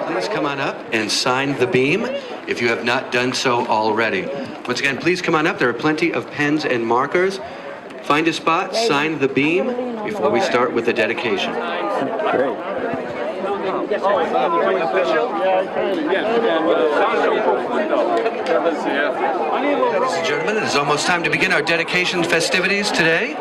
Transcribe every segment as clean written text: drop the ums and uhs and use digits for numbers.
Please come on up and sign the beam if you have not done so already. Once again, please come on up. There are plenty of pens and markers. Find a spot, sign the beam before we start with the dedication. Great. Ladies and gentlemen, it is almost time to begin our dedication festivities today.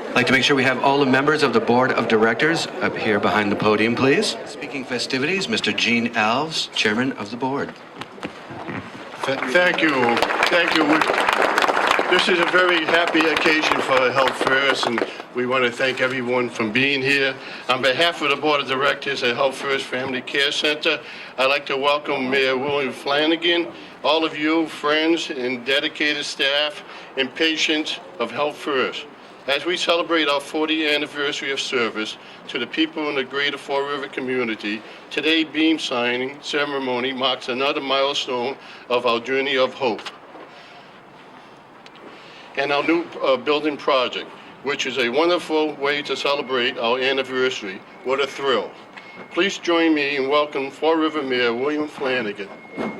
I'd like to make sure we have all the members of the Board of Directors up here behind the podium, please. Speaking festivities, Mr. Gene Alves, Chairman of the Board. Thank you. This is a very happy occasion for HealthFirst, and we want to thank everyone for being here. On behalf of the Board of Directors at HealthFirst Family Care Center, I'd like to welcome Mayor William Flanagan, all of you friends and dedicated staff and patients of HealthFirst. As we celebrate our 40th anniversary of service to the people in the greater Fall River community, today's beam signing ceremony marks another milestone of our journey of hope and our new building project, which is a wonderful way to celebrate our anniversary. What a thrill. Please join me in welcoming Fall River Mayor William Flanagan.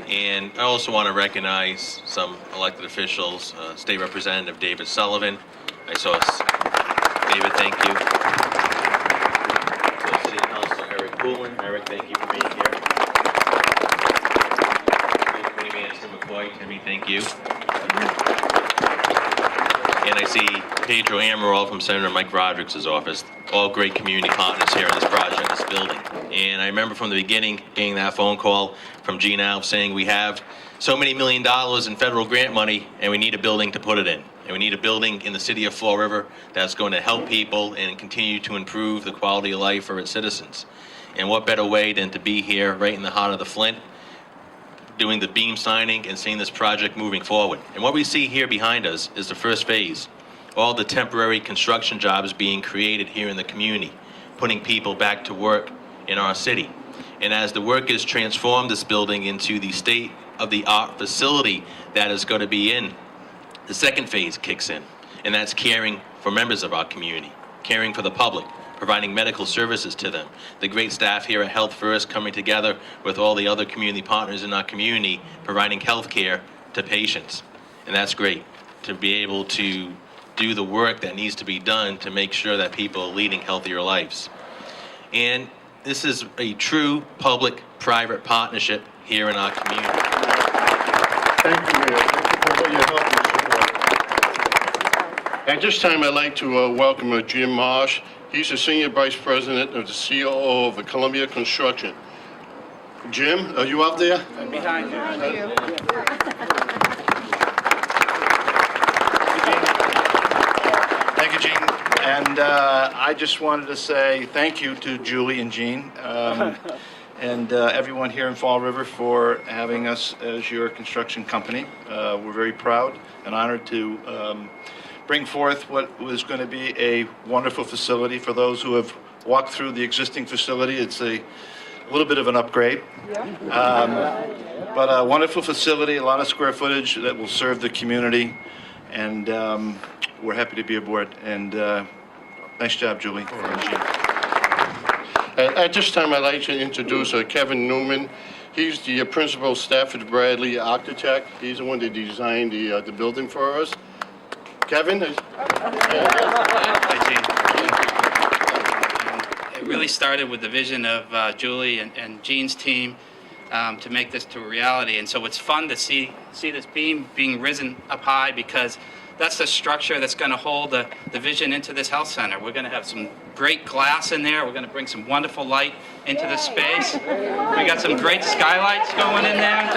And I also want to recognize some elected officials, State Representative David Sullivan. I saw David, thank you. So City Councilor Eric Poulin. Eric, thank you for being here. Committee Man Tim McCoy. Timmy, thank you. And I see Pedro Amaral from Senator Mike Roderick's office. All great community partners here in this project, this building. And I remember from the beginning getting that phone call from Gene Alves saying we have so many $1 million in federal grant money and we need a building to put it in. And we need a building in the city of Fall River that's going to help people and continue to improve the quality of life for its citizens. And what better way than to be here right in the heart of the Flint, doing the beam signing and seeing this project moving forward. And what we see here behind us is the first phase. All the temporary construction jobs being created here in the community, putting people back to work in our city. And as the workers transform this building into the state-of-the-art facility that is going to be in, the second phase kicks in, and that's caring for members of our community, caring for the public, providing medical services to them. The great staff here at HealthFirst coming together with all the other community partners in our community, providing health care to patients. And that's great, to be able to do the work that needs to be done to make sure that people are leading healthier lives. And this is a true public-private partnership here in our community. Thank you, Mayor. Thank you for your help and support. At this time, I'd like to welcome Jim Marsh. He's the Senior Vice President of the COO of Columbia Construction. Jim, are you up there? I'm behind you. Thank you, Gene. And I just wanted to say thank you to Julie and Gene and everyone here in Fall River for having us as your construction company. We're very proud and honored to bring forth what was going to be a wonderful facility. For those who have walked through the existing facility, it's a little bit of an upgrade. But a wonderful facility, a lot of square footage that will serve the community. And we're happy to be aboard. And nice job, Julie. At this time, I'd like to introduce Kevin Newman. He's the principal Stafford Bradley architect. He's the one that designed the building for us. Kevin? It really started with the vision of Julie and Gene's team to make this to a reality. And so it's fun to see this beam being risen up high, because that's the structure that's going to hold the vision into this health center. We're going to have some great glass in there. We're going to bring some wonderful light into the space. We got some great skylights going in there.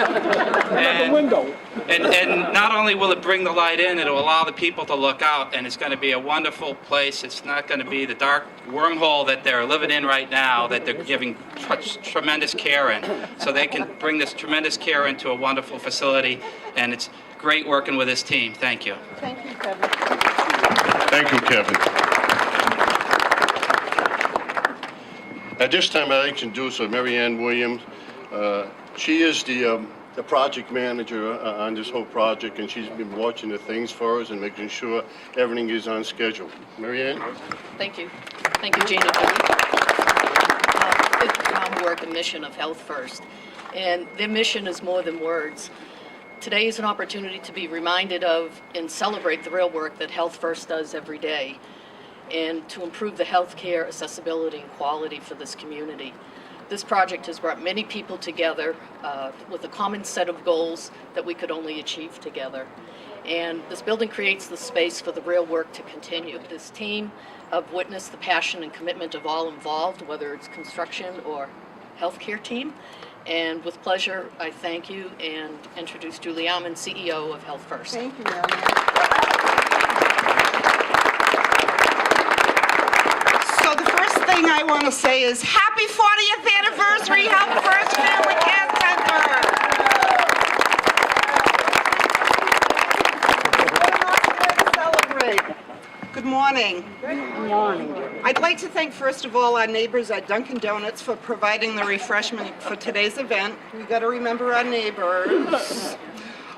And not only will it bring the light in, it'll allow the people to look out, and it's going to be a wonderful place. It's not going to be the dark wormhole that they're living in right now, that they're giving tremendous care in. So they can bring this tremendous care into a wonderful facility, and it's great working with this team. Thank you. Thank you, Kevin. Thank you, Kevin. At this time, I'd like to introduce Mary Ann Williams. She is the the project manager on this whole project, and she's been watching the things for us and making sure everything is on schedule. Mary Ann? Thank you. Thank you, Gina. It's the groundwork and mission of HealthFirst, and their mission is more than words. Today is an opportunity to be reminded of and celebrate the real work that HealthFirst does every day, and to improve the healthcare accessibility and quality for this community. This project has brought many people together with a common set of goals that we could only achieve together. And this building creates the space for the real work to continue. This team have witnessed the passion and commitment of all involved, whether it's construction or healthcare team. And with pleasure, I thank you and introduce Julie Almond, CEO of HealthFirst. Thank you, Mary. So the first thing I want to say is happy 40th anniversary, HealthFirst Family Care Center. Celebrate. Good morning. Good morning. I'd like to thank, first of all, our neighbors at Dunkin' Donuts for providing the refreshment for today's event. We got to remember our neighbors.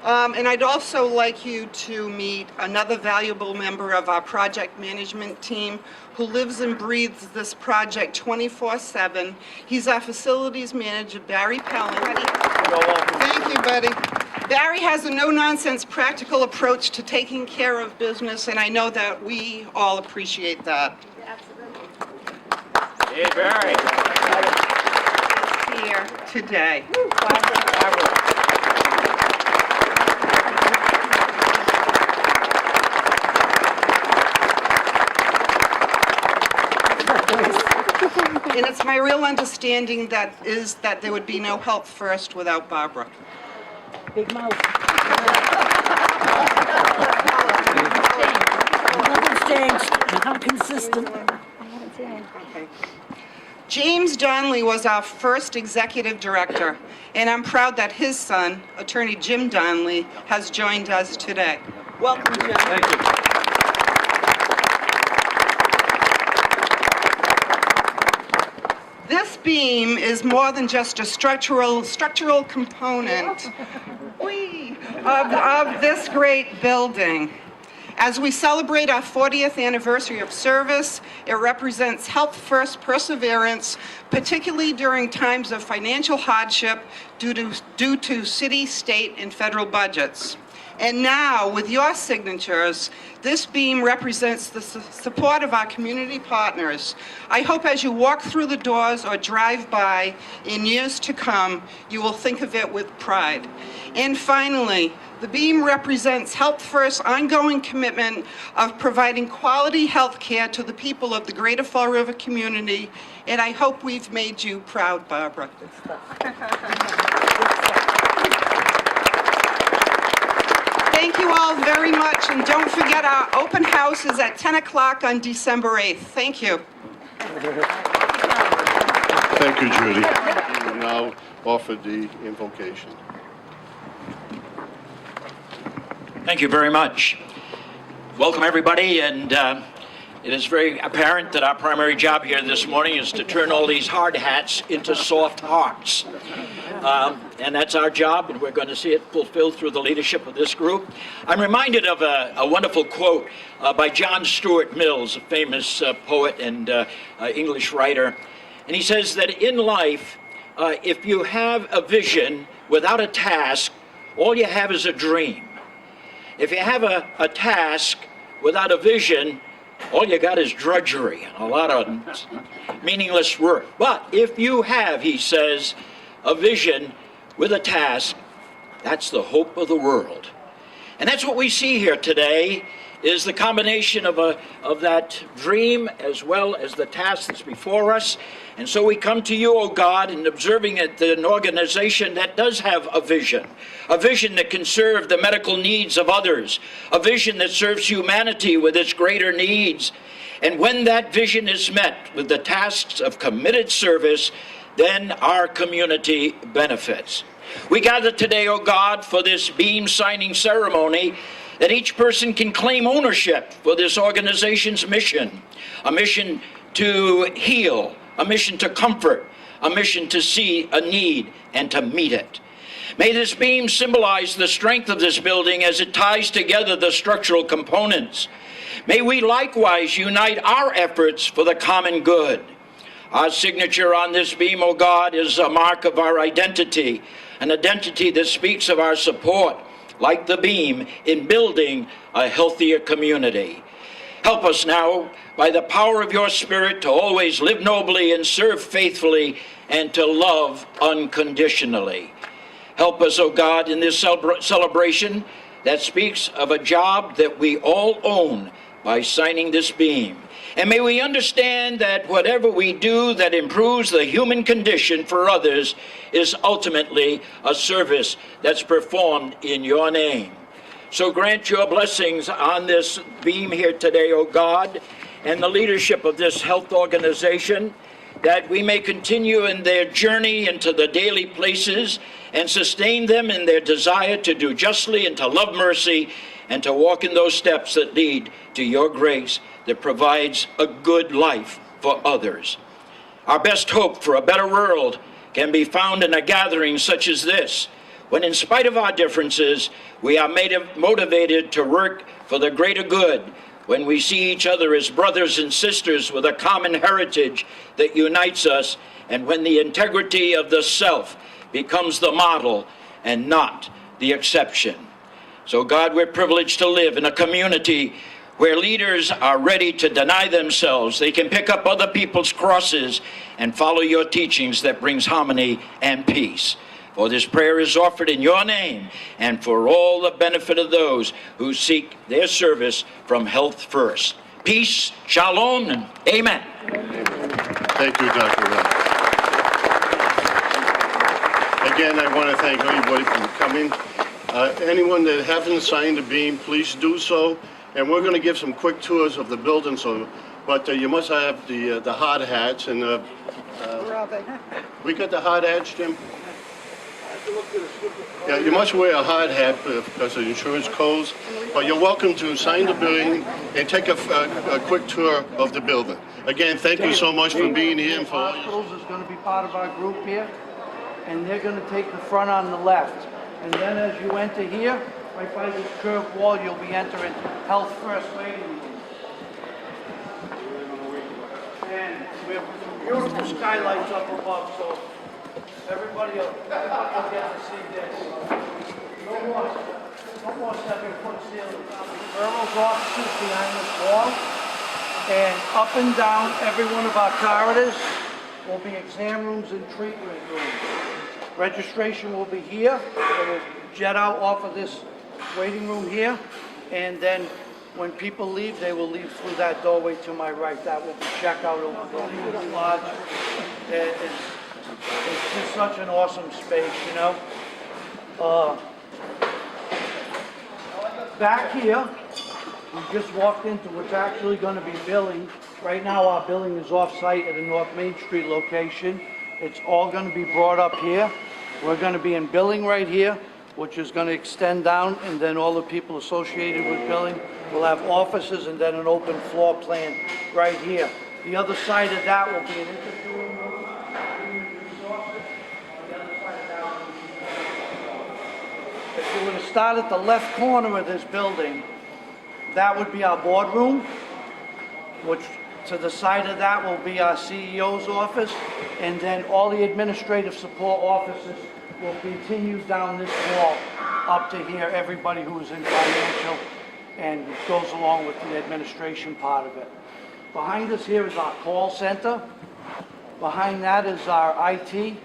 And I'd also like you to meet another valuable member of our project management team who lives and breathes this project 24/7. He's our facilities manager, Barry Pellin. Thank you, buddy. Barry has a no-nonsense, practical approach to taking care of business, and I know that we all appreciate that. Absolutely. Hey, Barry. Here today. And it's my real understanding that there would be no HealthFirst without Barbara. Big mouth. Nothing's changed. I'm consistent. Okay. James Donnelly was our first executive director, and I'm proud that his son, attorney Jim Donnelly, has joined us today. Welcome, Jim. Thank you. This beam is more than just a structural component of this great building. As we celebrate our 40th anniversary of service, it represents HealthFirst perseverance, particularly during times of financial hardship due to city, state, and federal budgets. And now, with your signatures, this beam represents the support of our community partners. I hope as you walk through the doors or drive by in years to come, you will think of it with pride. And finally, the beam represents HealthFirst's ongoing commitment of providing quality health care to the people of the Greater Fall River community, and I hope we've made you proud, Barbara. Thank you all very much, and don't forget our open house is at 10 o'clock on December 8th. Thank you. Thank you, Judy. We will now offer the invocation. Thank you very much. Welcome, everybody, and it is very apparent that our primary job here this morning is to turn all these hard hats into soft hearts. And that's our job, and we're going to see it fulfilled through the leadership of this group. I'm reminded of a wonderful quote by John Stuart Mills, a famous poet and English writer. And he says that in life, if you have a vision without a task, all you have is a dream. If you have a task without a vision, all you got is drudgery and a lot of meaningless work. But if you have, he says, a vision with a task, that's the hope of the world. And that's what we see here today, is the combination of that dream as well as the task that's before us. And so we come to you, O God, in observing an organization that does have a vision that can serve the medical needs of others, a vision that serves humanity with its greater needs. And when that vision is met with the tasks of committed service, then our community benefits. We gather today, O God, for this beam signing ceremony, that each person can claim ownership for this organization's mission, a mission to heal, a mission to comfort, a mission to see a need and to meet it. May this beam symbolize the strength of this building as it ties together the structural components. May we likewise unite our efforts for the common good. Our signature on this beam, O God, is a mark of our identity, an identity that speaks of our support, like the beam, in building a healthier community. Help us now, by the power of your Spirit, to always live nobly and serve faithfully and to love unconditionally. Help us, O God, in this celebration that speaks of a job that we all own by signing this beam. And may we understand that whatever we do that improves the human condition for others is ultimately a service that's performed in your name. So grant your blessings on this beam here today, O God, and the leadership of this health organization, that we may continue in their journey into the daily places and sustain them in their desire to do justly and to love mercy and to walk in those steps that lead to your grace that provides a good life for others. Our best hope for a better world can be found in a gathering such as this, when in spite of our differences, we are motivated to work for the greater good, when we see each other as brothers and sisters with a common heritage that unites us, and when the integrity of the self becomes the model and not the exception. So God, we're privileged to live in a community where leaders are ready to deny themselves. They can pick up other people's crosses and follow your teachings that brings harmony and peace. For this prayer is offered in your name and for all the benefit of those who seek their service from HealthFirst. Peace, shalom, and amen. Thank you, Dr. Ross. Again, I want to thank everybody for coming. Anyone that hasn't signed the beam, please do so. And we're going to give some quick tours of the building, but you must have the hard hats. And Where are they? we got the hard hats, Jim? Yeah, you must wear a hard hat because of insurance codes, but you're welcome to sign the building and take a quick tour of the building. Again, thank you so much for being here. And for all your... Hospitals is going to be part of our group here, and they're going to take the front on the left. And then as you enter here, right by this curved wall, you'll be entering HealthFirst waiting room. And we have some beautiful skylights up above, so everybody will get to see this. No more 7-foot ceilings. Earl's office is behind this wall, and up and down every one of our corridors will be exam rooms and treatment rooms. Registration will be here. It will jet out off of this waiting room here, and then when people leave, they will leave through that doorway to my right. That will be checkout over the lodge. It's just such an awesome space, you know. Back here, we just walked into what's actually going to be billing. Right now, our billing is off-site at a North Main Street location. It's all going to be brought up here. We're going to be in billing right here, which is going to extend down, and then all the people associated with billing will have offices and then an open floor plan right here. The other side of that will be an interviewing room. If you were to start at the left corner of this building, that would be our boardroom, which to the side of that will be our CEO's office, and then all the administrative support offices will continue down this wall up to here, everybody who is in financial and goes along with the administration part of it. Behind us here is our call center. Behind that is our IT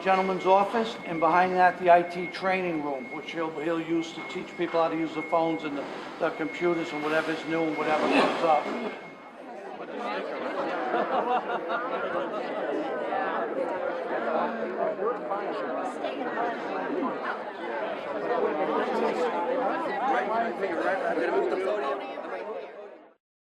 gentleman's office, and behind that the IT training room, which he'll use to teach people how to use the phones and the computers and whatever's new and whatever comes up. Right, I'm going to move the podium.